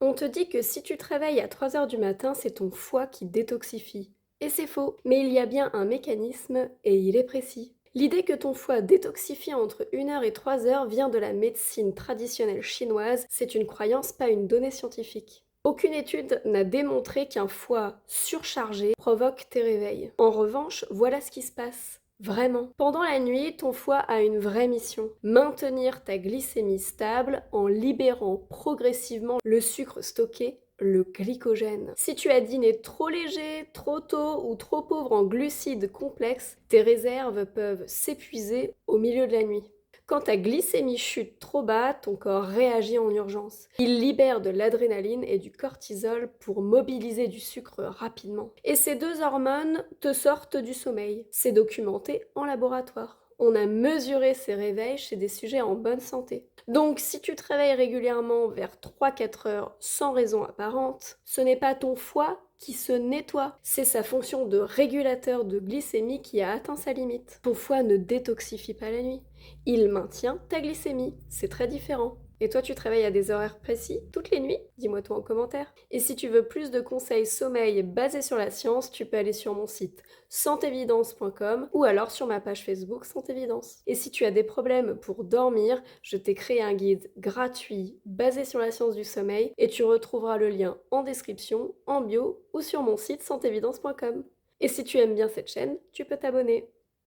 On te dit que si tu te réveilles à 3 heures du matin, c'est ton foie qui détoxifie. Et c'est faux, mais il y a bien un mécanisme et il est précis. L'idée que ton foie détoxifie entre 1 heure et 3 heures vient de la médecine traditionnelle chinoise, c'est une croyance, pas une donnée scientifique. Aucune étude n'a démontré qu'un foie surchargé provoque tes réveils. En revanche, voilà ce qui se passe. Vraiment. Pendant la nuit, ton foie a une vraie mission. Maintenir ta glycémie stable en libérant progressivement le sucre stocké, le glycogène. Si tu as dîné trop léger, trop tôt ou trop pauvre en glucides complexes, tes réserves peuvent s'épuiser au milieu de la nuit. Quand ta glycémie chute trop bas, ton corps réagit en urgence. Il libère de l'adrénaline et du cortisol pour mobiliser du sucre rapidement. Et ces deux hormones te sortent du sommeil. C'est documenté en laboratoire. On a mesuré ces réveils chez des sujets en bonne santé. Donc si tu te réveilles régulièrement vers 3-4 heures sans raison apparente, ce n'est pas ton foie qui se nettoie, c'est sa fonction de régulateur de glycémie qui a atteint sa limite. Ton foie ne détoxifie pas la nuit, il maintient ta glycémie, c'est très différent. Et toi, tu travailles à des horaires précis, toutes les nuits? Dis-moi tout en commentaire. Et si tu veux plus de conseils sommeil basés sur la science, tu peux aller sur mon site santévidence.com ou alors sur ma page Facebook Santévidence. Et si tu as des problèmes pour dormir, je t'ai créé un guide gratuit basé sur la science du sommeil et tu retrouveras le lien en description, en bio ou sur mon site santévidence.com. Et si tu aimes bien cette chaîne, tu peux t'abonner.